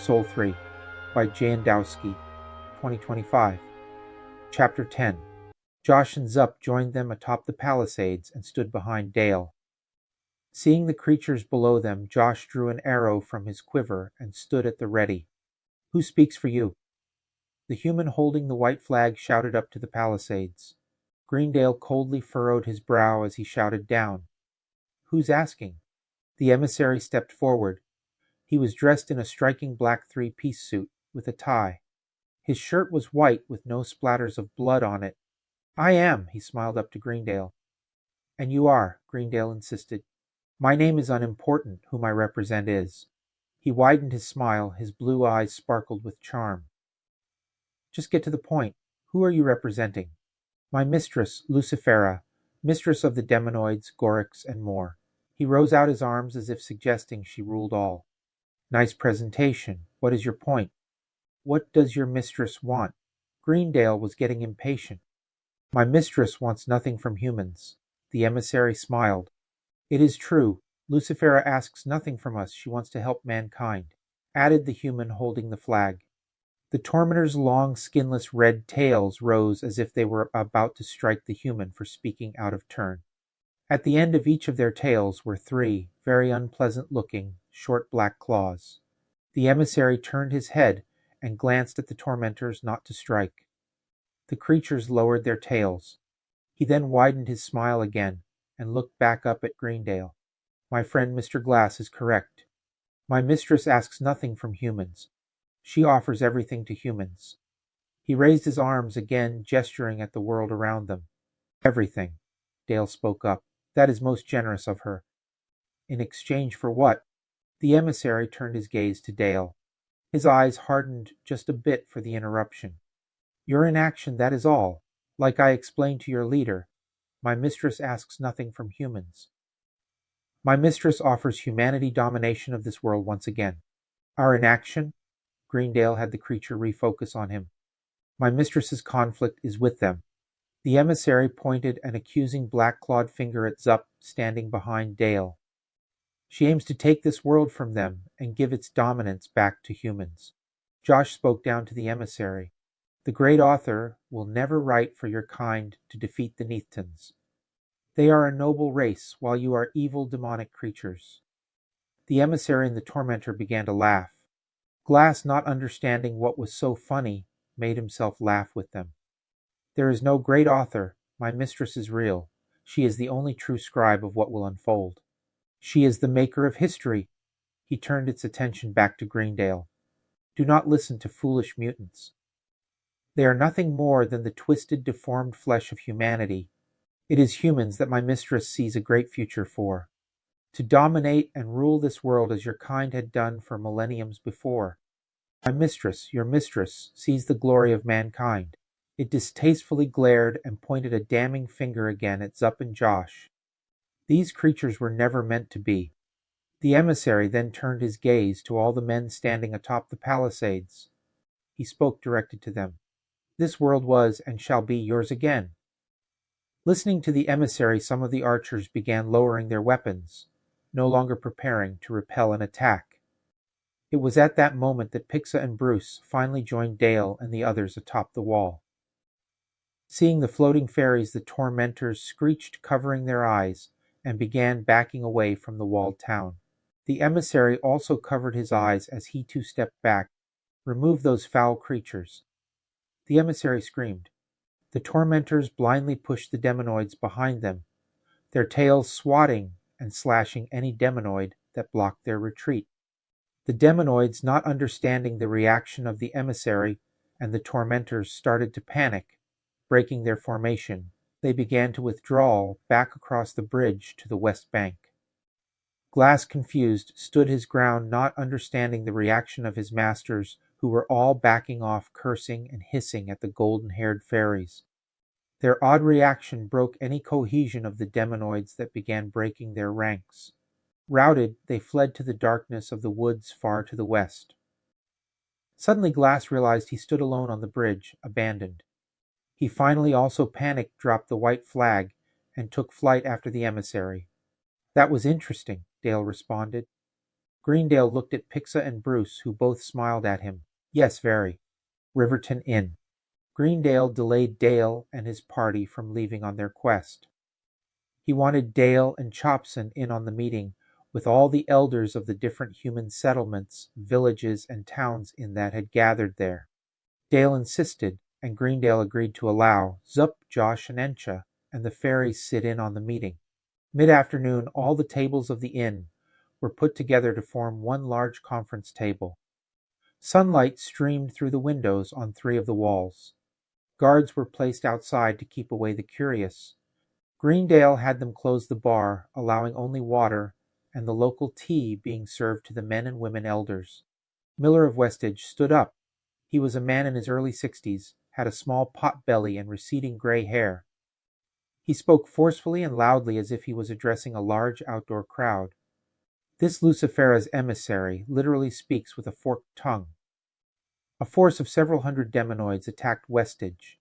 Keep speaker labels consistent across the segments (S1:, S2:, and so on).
S1: Soul 3 by Wdowski, 2025. Chapter 10. Josh and Zup joined them atop the palisades and stood behind Dale. Seeing the creatures below them, Josh drew an arrow from his quiver and stood at the ready. "Who speaks for you?" The human holding the white flag shouted up to the palisades. Greendale coldly furrowed his brow as he shouted down. "Who's asking?" The emissary stepped forward. He was dressed in a striking black three-piece suit with a tie. His shirt was white with no splatters of blood on it. "I am," he smiled up to Greendale. "And you are," Greendale insisted. "My name is unimportant, whom I represent is." He widened his smile, his blue eyes sparkled with charm. "Just get to the point. Who are you representing?" "My mistress, Lucifera, mistress of the demonoids, Gorics, and more." He rose out his arms as if suggesting she ruled all. "Nice presentation. What is your point?" "What does your mistress want?" Greendale was getting impatient. "My mistress wants nothing from humans." The emissary smiled. "It is true. Lucifera asks nothing from us. She wants to help mankind," added the human holding the flag. The tormentor's long, skinless red tails rose as if they were about to strike the human for speaking out of turn. At the end of each of their tails were three, very unpleasant-looking, short black claws. The emissary turned his head and glanced at the tormentors not to strike. The creatures lowered their tails. He then widened his smile again and looked back up at Greendale. "My friend Mr. Glass is correct. My mistress asks nothing from humans. She offers everything to humans." He raised his arms again, gesturing at the world around them. "Everything," Dale spoke up. "That is most generous of her." "In exchange for what?" The emissary turned his gaze to Dale. His eyes hardened just a bit for the interruption. "Your inaction, that is all. Like I explained to your leader, my mistress asks nothing from humans. My mistress offers humanity domination of this world once again." "Our inaction?" Greendale had the creature refocus on him. "My mistress's conflict is with them." The emissary pointed an accusing black-clawed finger at Zup standing behind Dale. "She aims to take this world from them and give its dominance back to humans." Josh spoke down to the emissary. "The great author will never write for your kind to defeat the Neathans. They are a noble race, while you are evil demonic creatures." The emissary and the tormentor began to laugh. Glass, not understanding what was so funny, made himself laugh with them. "There is no great author. My mistress is real. She is the only true scribe of what will unfold. She is the maker of history." He turned its attention back to Greendale. "Do not listen to foolish mutants. They are nothing more than the twisted, deformed flesh of humanity. It is humans that my mistress sees a great future for. To dominate and rule this world as your kind had done for millenniums before. My mistress, your mistress, sees the glory of mankind." It distastefully glared and pointed a damning finger again at Zup and Josh. "These creatures were never meant to be." The emissary then turned his gaze to all the men standing atop the palisades. He spoke directed to them. "This world was and shall be yours again." Listening to the emissary, some of the archers began lowering their weapons, no longer preparing to repel an attack. It was at that moment that Pixa and Bruce finally joined Dale and the others atop the wall. Seeing the floating fairies, the tormentors screeched, covering their eyes, and began backing away from the walled town. The emissary also covered his eyes as he too stepped back. "Remove those foul creatures." The emissary screamed. The tormentors blindly pushed the demonoids behind them, their tails swatting and slashing any demonoid that blocked their retreat. The demonoids, not understanding the reaction of the emissary and the tormentors, started to panic. Breaking their formation, they began to withdraw back across the bridge to the west bank. Glass, confused, stood his ground, not understanding the reaction of his masters, who were all backing off, cursing and hissing at the golden-haired fairies. Their odd reaction broke any cohesion of the demonoids that began breaking their ranks. Routed, they fled to the darkness of the woods far to the west. Suddenly Glass realized he stood alone on the bridge, abandoned. He finally also panicked, dropped the white flag, and took flight after the emissary. "That was interesting," Dale responded. Greendale looked at Pixa and Bruce, who both smiled at him. Yes, very. Riverton Inn. Greendale delayed Dale and his party from leaving on their quest. He wanted Dale and Chopson in on the meeting with all the elders of the different human settlements, villages, and towns in that had gathered there. Dale insisted, and Greendale agreed to allow Zup, Josh, and Encha and the fairies sit in on the meeting. Mid-afternoon, all the tables of the inn were put together to form one large conference table. Sunlight streamed through the windows on 3 of the walls. Guards were placed outside to keep away the curious. Greendale had them close the bar, allowing only water and the local tea being served to the men and women elders. Miller of Westage stood up. He was a man in his early 60s, had a small pot belly and receding gray hair. He spoke forcefully and loudly as if he was addressing a large outdoor crowd. This Lucifera's emissary literally speaks with a forked tongue. A force of several hundred demonoids attacked Westage.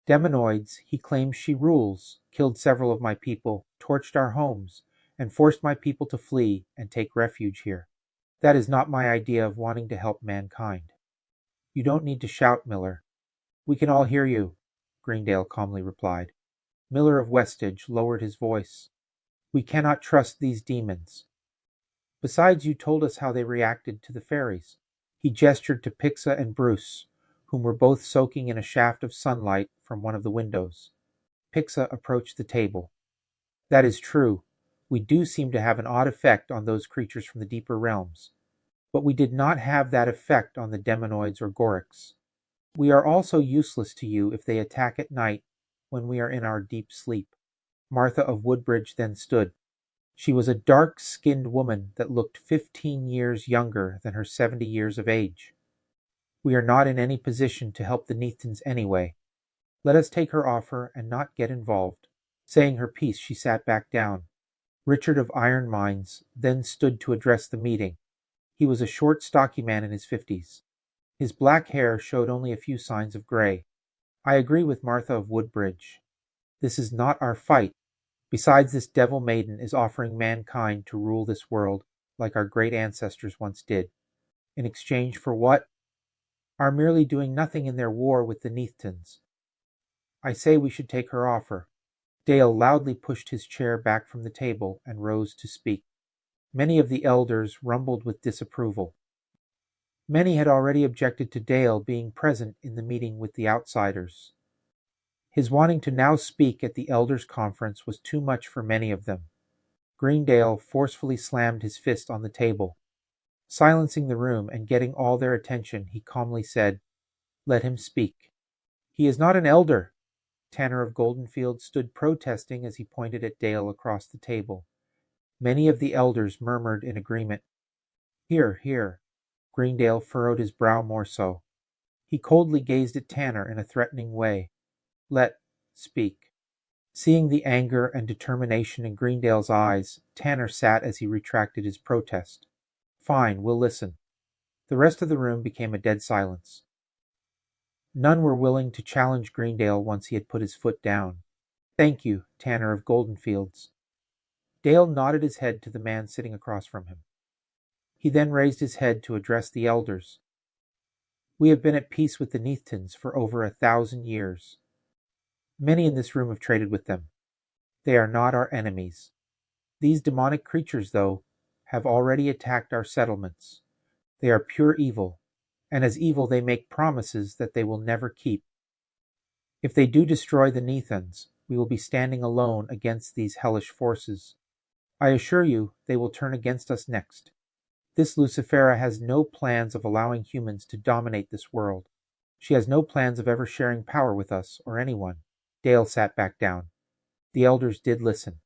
S1: Demonoids, he claims she rules, killed several of my people, torched our homes, and forced my people to flee and take refuge here. That is not my idea of wanting to help mankind. You don't need to shout, Miller. We can all hear you, Greendale calmly replied. Miller of Westage lowered his voice. We cannot trust these demons. Besides, you told us how they reacted to the fairies. He gestured to Pixa and Bruce, whom were both soaking in a shaft of sunlight from one of the windows. Pixa approached the table. That is true. We do seem to have an odd effect on those creatures from the deeper realms. But we did not have that effect on the demonoids or Gorics. We are also useless to you if they attack at night when we are in our deep sleep. Martha of Woodbridge then stood. She was a dark-skinned woman that looked 15 years younger than her 70 years of age. We are not in any position to help the Neathans anyway. Let us take her offer and not get involved. Saying her piece, she sat back down. Richard of Iron Mines then stood to address the meeting. He was a short, stocky man in his 50s. His black hair showed only a few signs of gray. I agree with Martha of Woodbridge. This is not our fight. Besides, this devil maiden is offering mankind to rule this world like our great ancestors once did. In exchange for what? Our merely doing nothing in their war with the Neathans. I say we should take her offer. Dale loudly pushed his chair back from the table and rose to speak. Many of the elders rumbled with disapproval. Many had already objected to Dale being present in the meeting with the outsiders. His wanting to now speak at the elders' conference was too much for many of them. Greendale forcefully slammed his fist on the table. Silencing the room and getting all their attention, he calmly said, "Let him speak." "He is not an elder." Tanner of Goldenfield stood protesting as he pointed at Dale across the table. Many of the elders murmured in agreement. "Hear, hear." Greendale furrowed his brow more so. He coldly gazed at Tanner in a threatening way. "Let speak." Seeing the anger and determination in Greendale's eyes, Tanner sat as he retracted his protest. "Fine, we'll listen." The rest of the room became a dead silence. None were willing to challenge Greendale once he had put his foot down. "Thank you, Tanner of Goldenfields." Dale nodded his head to the man sitting across from him. He then raised his head to address the elders. "We have been at peace with the Neathans for over 1,000 years. Many in this room have traded with them. They are not our enemies. These demonic creatures, though, have already attacked our settlements. They are pure evil, and as evil they make promises that they will never keep. If they do destroy the Neathans, we will be standing alone against these hellish forces. I assure you they will turn against us next. This Lucifera has no plans of allowing humans to dominate this world. She has no plans of ever sharing power with us or anyone." Dale sat back down. The elders did listen.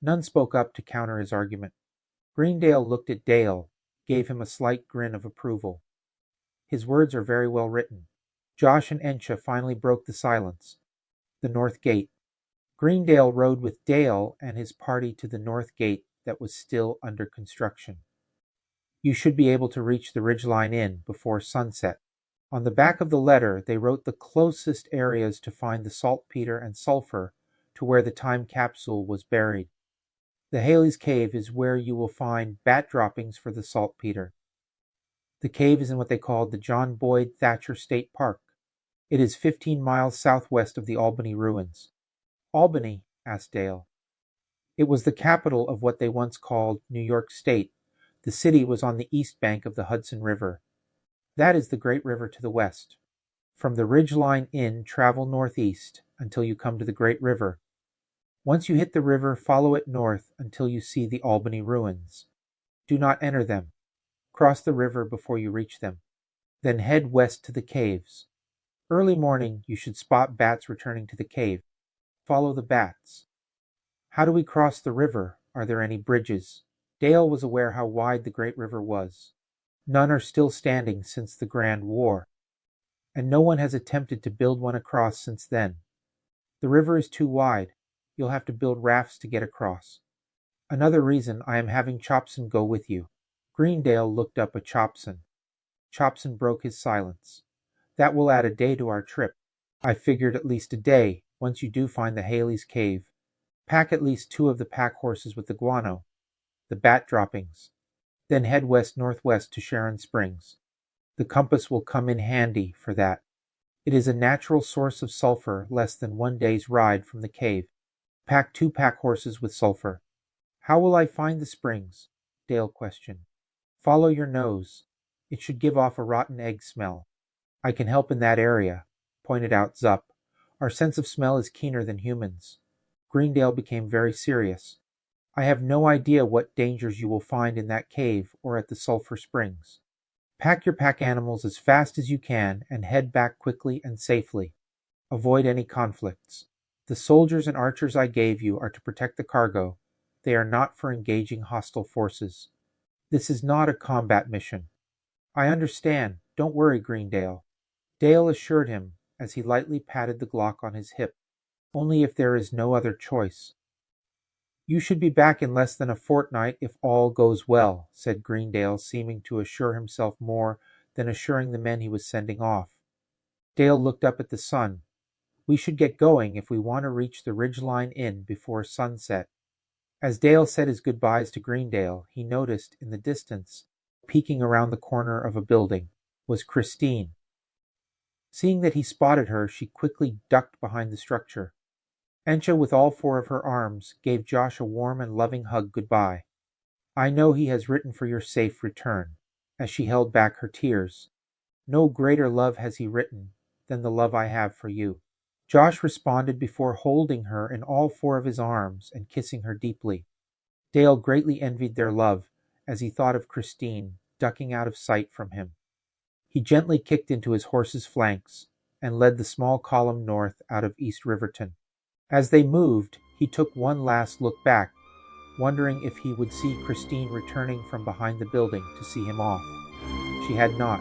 S1: None spoke up to counter his argument. Greendale looked at Dale, gave him a slight grin of approval. His words are very well written. Josh and Encha finally broke the silence. The North Gate. Greendale rode with Dale and his party to the North Gate that was still under construction. You should be able to reach the Ridgeline Inn before sunset. On the back of the letter, they wrote the closest areas to find the saltpeter and sulfur to where the time capsule was buried. The Haley's Cave is where you will find bat droppings for the saltpeter. The cave is in what they call the John Boyd Thatcher State Park. It is 15 miles southwest of the Albany ruins. Albany? Asked Dale. It was the capital of what they once called New York State. The city was on the east bank of the Hudson River. That is the great river to the west. From the Ridgeline Inn, travel northeast until you come to the great river. Once you hit the river, follow it north until you see the Albany ruins. Do not enter them. Cross the river before you reach them. Then head west to the caves. Early morning, you should spot bats returning to the cave. Follow the bats. How do we cross the river? Are there any bridges? Dale was aware how wide the great river was. None are still standing since the Grand War, and no one has attempted to build one across since then. The river is too wide. You'll have to build rafts to get across. Another reason I am having Chopson go with you. Greendale looked up at Chopson. Chopson broke his silence. That will add a day to our trip. I figured at least a day, once you do find the Haley's Cave. Pack at least 2 of the pack horses with the guano, the bat droppings. Then head west-northwest to Sharon Springs. The compass will come in handy for that. It is a natural source of sulfur less than 1 day's ride from the cave. Pack 2 pack horses with sulfur. How will I find the springs? Dale questioned. Follow your nose. It should give off a rotten egg smell. I can help in that area, pointed out Zup. Our sense of smell is keener than humans. Greendale became very serious. I have no idea what dangers you will find in that cave or at the sulfur springs. Pack your pack animals as fast as you can and head back quickly and safely. Avoid any conflicts. The soldiers and archers I gave you are to protect the cargo. They are not for engaging hostile forces. This is not a combat mission. I understand. Don't worry, Greendale. Dale assured him as he lightly patted the Glock on his hip. Only if there is no other choice. You should be back in less than a fortnight if all goes well, said Greendale, seeming to assure himself more than assuring the men he was sending off. Dale looked up at the sun. We should get going if we want to reach the Ridgeline Inn before sunset. As Dale said his goodbyes to Greendale, he noticed in the distance, peeking around the corner of a building, was Christine. Seeing that he spotted her, she quickly ducked behind the structure. Encha, with all 4 of her arms, gave Josh a warm and loving hug goodbye. I know he has written for your safe return, as she held back her tears. No greater love has he written than the love I have for you. Josh responded before holding her in all 4 of his arms and kissing her deeply. Dale greatly envied their love as he thought of Christine ducking out of sight from him. He gently kicked into his horse's flanks and led the small column north out of East Riverton. As they moved, he took one last look back, wondering if he would see Christine returning from behind the building to see him off. She had not.